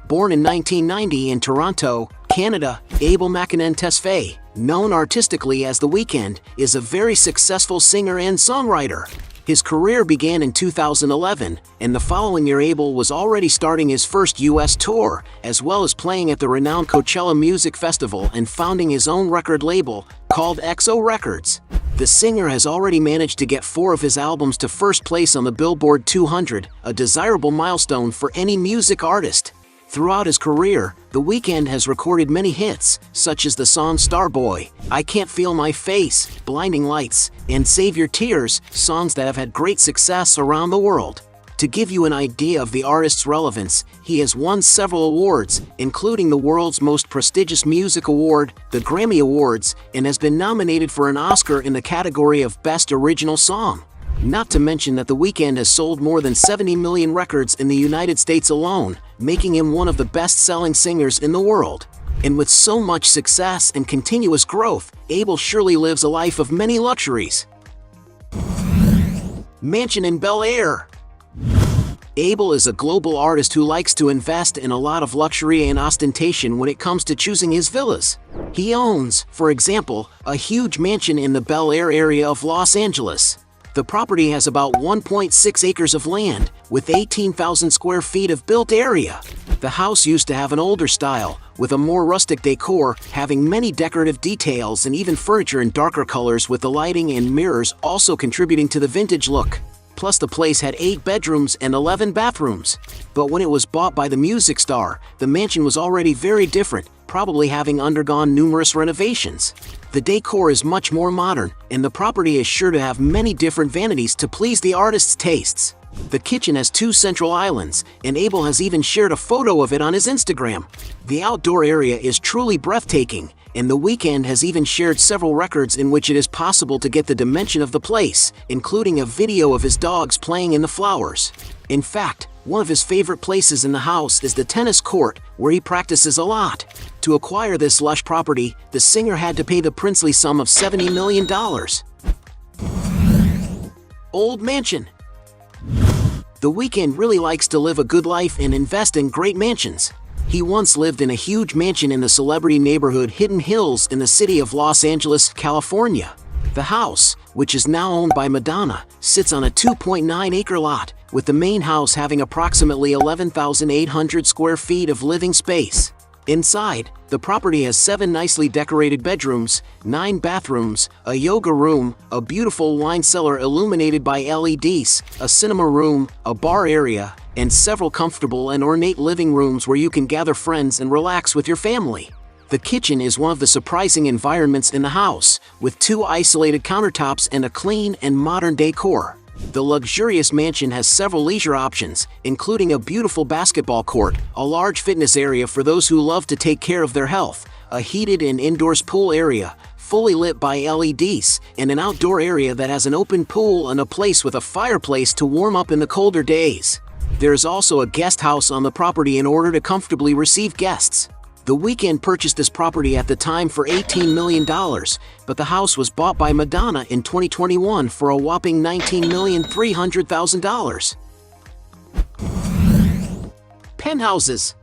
Born in 1990 in Toronto, Canada, Abel Makkonen Tesfaye, known artistically as The Weeknd, is a very successful singer and songwriter. His career began in 2011, and the following year Abel was already starting his first US tour, as well as playing at the renowned Coachella Music Festival and founding his own record label, called XO Records. The singer has already managed to get 4 of his albums to first place on the Billboard 200, a desirable milestone for any music artist. Throughout his career, The Weeknd has recorded many hits, such as the song Starboy, I Can't Feel My Face, Blinding Lights, and Save Your Tears, songs that have had great success around the world. To give you an idea of the artist's relevance, he has won several awards, including the world's most prestigious music award, the Grammy Awards, and has been nominated for an Oscar in the category of Best Original Song. Not to mention that The Weeknd has sold more than 70 million records in the United States alone, making him one of the best-selling singers in the world. And with so much success and continuous growth, Abel surely lives a life of many luxuries. Mansion in Bel Air. Abel is a global artist who likes to invest in a lot of luxury and ostentation when it comes to choosing his villas. He owns, for example, a huge mansion in the Bel Air area of Los Angeles. The property has about 1.6 acres of land, with 18,000 square feet of built area. The house used to have an older style, with a more rustic decor, having many decorative details and even furniture in darker colors, with the lighting and mirrors also contributing to the vintage look. Plus, the place had 8 bedrooms and 11 bathrooms. But when it was bought by the music star, the mansion was already very different, probably having undergone numerous renovations. The decor is much more modern, and the property is sure to have many different vanities to please the artist's tastes. The kitchen has 2 central islands, and Abel has even shared a photo of it on his Instagram. The outdoor area is truly breathtaking, and The Weeknd has even shared several records in which it is possible to get the dimension of the place, including a video of his dogs playing in the flowers. In fact, one of his favorite places in the house is the tennis court, where he practices a lot. To acquire this lush property, the singer had to pay the princely sum of $70 million. Old mansion. The Weeknd really likes to live a good life and invest in great mansions. He once lived in a huge mansion in the celebrity neighborhood Hidden Hills in the city of Los Angeles, California. The house, which is now owned by Madonna, sits on a 2.9-acre lot, with the main house having approximately 11,800 square feet of living space. Inside, the property has 7 nicely decorated bedrooms, 9 bathrooms, a yoga room, a beautiful wine cellar illuminated by LEDs, a cinema room, a bar area, and several comfortable and ornate living rooms where you can gather friends and relax with your family. The kitchen is one of the surprising environments in the house, with 2 isolated countertops and a clean and modern decor. The luxurious mansion has several leisure options, including a beautiful basketball court, a large fitness area for those who love to take care of their health, a heated and indoors pool area, fully lit by LEDs, and an outdoor area that has an open pool and a place with a fireplace to warm up in the colder days. There is also a guest house on the property in order to comfortably receive guests. The Weeknd purchased this property at the time for $18 million, but the house was bought by Madonna in 2021 for a whopping $19,300,000. Penthouses.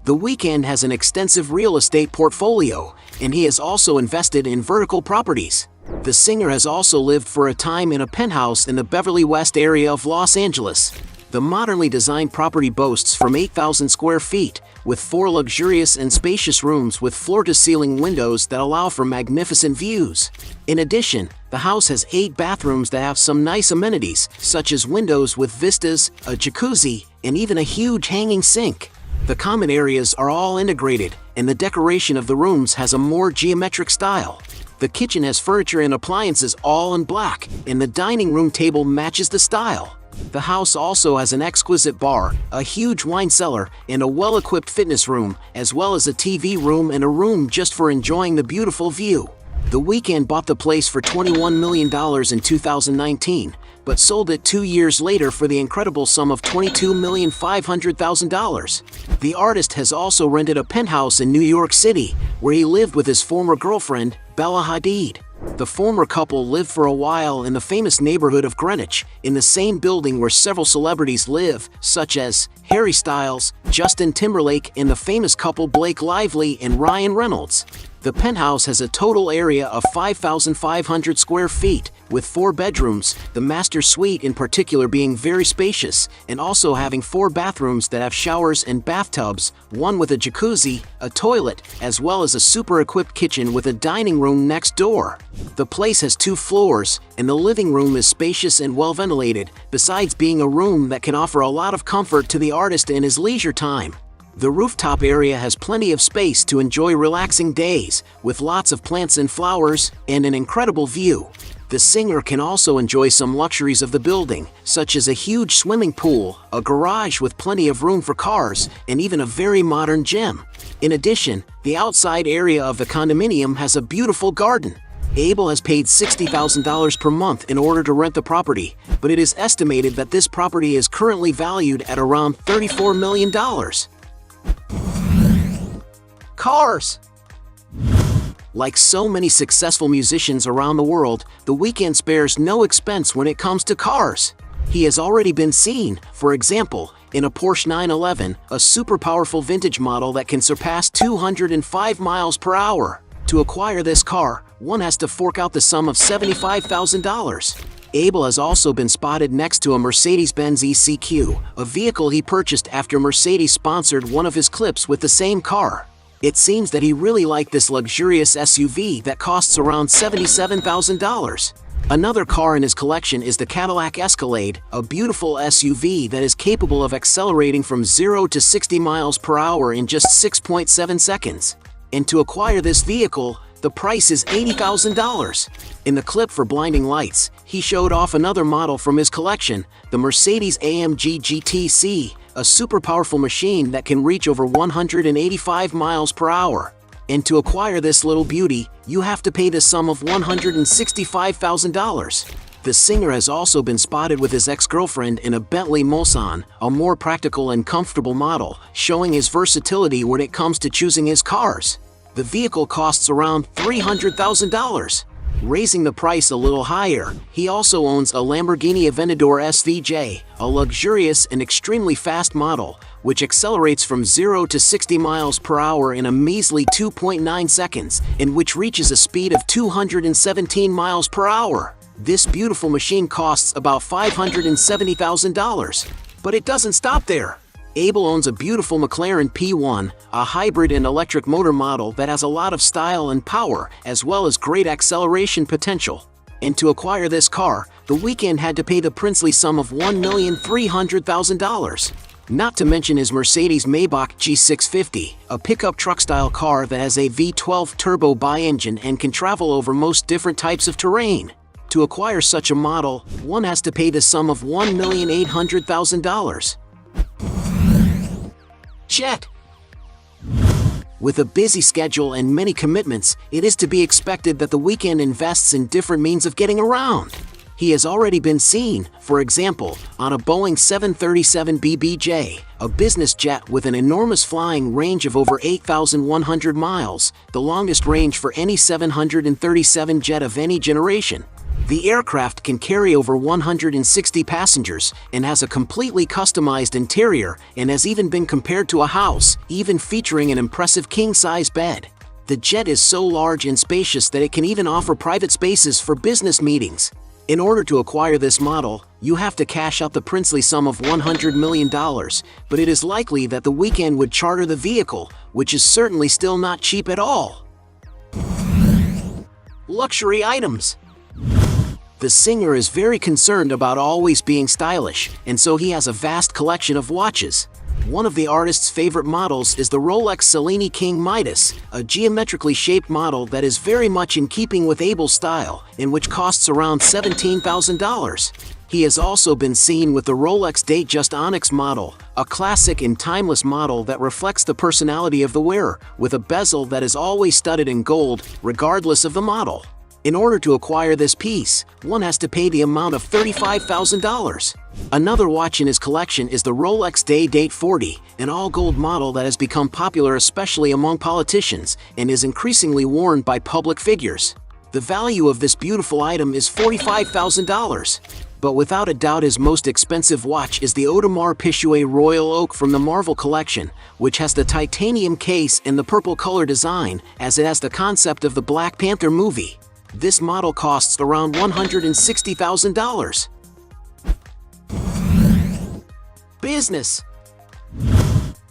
The Weeknd has an extensive real estate portfolio, and he has also invested in vertical properties. The singer has also lived for a time in a penthouse in the Beverly West area of Los Angeles. The modernly designed property boasts from 8,000 square feet, with 4 luxurious and spacious rooms with floor-to-ceiling windows that allow for magnificent views. In addition, the house has 8 bathrooms that have some nice amenities, such as windows with vistas, a jacuzzi, and even a huge hanging sink. The common areas are all integrated, and the decoration of the rooms has a more geometric style. The kitchen has furniture and appliances all in black, and the dining room table matches the style. The house also has an exquisite bar, a huge wine cellar, and a well-equipped fitness room, as well as a TV room and a room just for enjoying the beautiful view. The Weeknd bought the place for $21 million in 2019, but sold it 2 years later for the incredible sum of $22,500,000. The artist has also rented a penthouse in New York City, where he lived with his former girlfriend, Bella Hadid. The former couple lived for a while in the famous neighborhood of Greenwich, in the same building where several celebrities live, such as Harry Styles, Justin Timberlake, and the famous couple Blake Lively and Ryan Reynolds. The penthouse has a total area of 5,500 square feet, with 4 bedrooms, the master suite in particular being very spacious, and also having 4 bathrooms that have showers and bathtubs, one with a jacuzzi, a toilet, as well as a super-equipped kitchen with a dining room next door. The place has 2 floors, and the living room is spacious and well-ventilated, besides being a room that can offer a lot of comfort to the artist in his leisure time. The rooftop area has plenty of space to enjoy relaxing days, with lots of plants and flowers, and an incredible view. The singer can also enjoy some luxuries of the building, such as a huge swimming pool, a garage with plenty of room for cars, and even a very modern gym. In addition, the outside area of the condominium has a beautiful garden. Abel has paid $60,000 per month in order to rent the property, but it is estimated that this property is currently valued at around $34 million. Cars. Like so many successful musicians around the world, The Weeknd spares no expense when it comes to cars. He has already been seen, for example, in a Porsche 911, a super powerful vintage model that can surpass 205 miles per hour. To acquire this car, one has to fork out the sum of $75,000. Abel has also been spotted next to a Mercedes-Benz EQC, a vehicle he purchased after Mercedes sponsored one of his clips with the same car. It seems that he really liked this luxurious SUV that costs around $77,000. Another car in his collection is the Cadillac Escalade, a beautiful SUV that is capable of accelerating from 0 to 60 miles per hour in just 6.7 seconds. And to acquire this vehicle, the price is $80,000. In the clip for Blinding Lights, he showed off another model from his collection, the Mercedes-AMG GTC, a super powerful machine that can reach over 185 miles per hour. And to acquire this little beauty, you have to pay the sum of $165,000. The singer has also been spotted with his ex-girlfriend in a Bentley Mulsanne, a more practical and comfortable model, showing his versatility when it comes to choosing his cars. The vehicle costs around $300,000. Raising the price a little higher, he also owns a Lamborghini Aventador SVJ, a luxurious and extremely fast model, which accelerates from 0 to 60 miles per hour in a measly 2.9 seconds, and which reaches a speed of 217 miles per hour. This beautiful machine costs about $570,000. But it doesn't stop there. Abel owns a beautiful McLaren P1, a hybrid and electric motor model that has a lot of style and power, as well as great acceleration potential. And to acquire this car, The Weeknd had to pay the princely sum of $1,300,000. Not to mention his Mercedes Maybach G650, a pickup truck-style car that has a V12 turbo bi-engine and can travel over most different types of terrain. To acquire such a model, one has to pay the sum of $1,800,000. Jet. With a busy schedule and many commitments, it is to be expected that The Weeknd invests in different means of getting around. He has already been seen, for example, on a Boeing 737 BBJ, a business jet with an enormous flying range of over 8,100 miles, the longest range for any 737 jet of any generation. The aircraft can carry over 160 passengers and has a completely customized interior and has even been compared to a house, even featuring an impressive king-size bed. The jet is so large and spacious that it can even offer private spaces for business meetings. In order to acquire this model, you have to cash out the princely sum of $100 million, but it is likely that The Weeknd would charter the vehicle, which is certainly still not cheap at all. Luxury items. The singer is very concerned about always being stylish, and so he has a vast collection of watches. One of the artist's favorite models is the Rolex Cellini King Midas, a geometrically shaped model that is very much in keeping with Abel's style, and which costs around $17,000. He has also been seen with the Rolex Datejust Onyx model, a classic and timeless model that reflects the personality of the wearer, with a bezel that is always studded in gold, regardless of the model. In order to acquire this piece, one has to pay the amount of $35,000. Another watch in his collection is the Rolex Day-Date 40, an all-gold model that has become popular especially among politicians and is increasingly worn by public figures. The value of this beautiful item is $45,000. But without a doubt his most expensive watch is the Audemars Piguet Royal Oak from the Marvel collection, which has the titanium case and the purple color design, as it has the concept of the Black Panther movie. This model costs around $160,000. Business.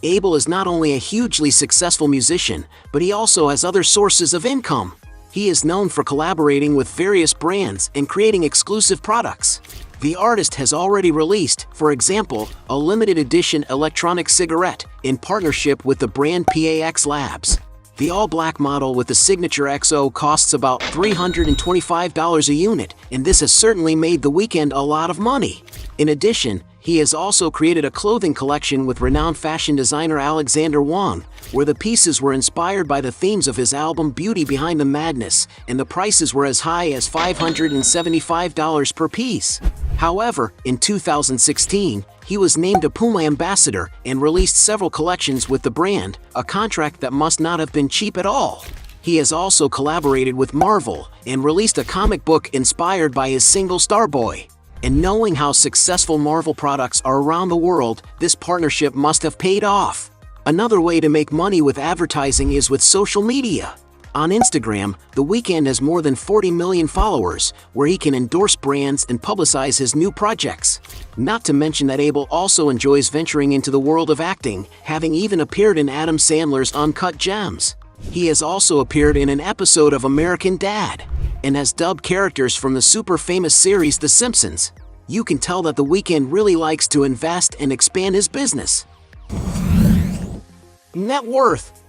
Abel is not only a hugely successful musician, but he also has other sources of income. He is known for collaborating with various brands and creating exclusive products. The artist has already released, for example, a limited edition electronic cigarette in partnership with the brand PAX Labs. The all-black model with the signature XO costs about $325 a unit, and this has certainly made The Weeknd a lot of money. In addition, he has also created a clothing collection with renowned fashion designer Alexander Wang, where the pieces were inspired by the themes of his album Beauty Behind the Madness, and the prices were as high as $575 per piece. However, in 2016, he was named a Puma ambassador and released several collections with the brand, a contract that must not have been cheap at all. He has also collaborated with Marvel and released a comic book inspired by his single Starboy. And knowing how successful Marvel products are around the world, this partnership must have paid off. Another way to make money with advertising is with social media. On Instagram, The Weeknd has more than 40 million followers, where he can endorse brands and publicize his new projects. Not to mention that Abel also enjoys venturing into the world of acting, having even appeared in Adam Sandler's Uncut Gems. He has also appeared in an episode of American Dad, and has dubbed characters from the super famous series The Simpsons. You can tell that The Weeknd really likes to invest and expand his business. Net worth.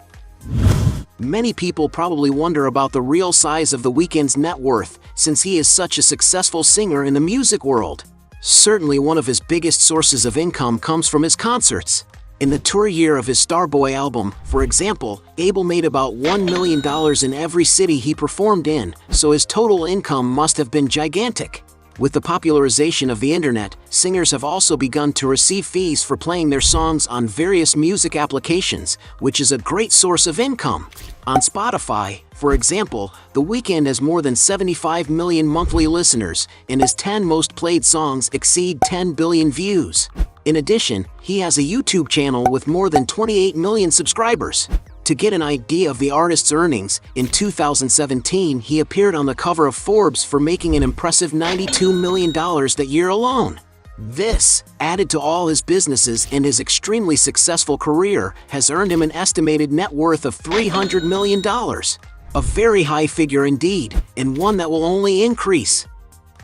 Many people probably wonder about the real size of The Weeknd's net worth, since he is such a successful singer in the music world. Certainly one of his biggest sources of income comes from his concerts. In the tour year of his Starboy album, for example, Abel made about $1 million in every city he performed in, so his total income must have been gigantic. With the popularization of the internet, singers have also begun to receive fees for playing their songs on various music applications, which is a great source of income. On Spotify, for example, The Weeknd has more than 75 million monthly listeners, and his 10 most played songs exceed 10 billion views. In addition, he has a YouTube channel with more than 28 million subscribers. To get an idea of the artist's earnings, in 2017 he appeared on the cover of Forbes for making an impressive $92 million that year alone. This, added to all his businesses and his extremely successful career, has earned him an estimated net worth of $300 million. A very high figure indeed, and one that will only increase.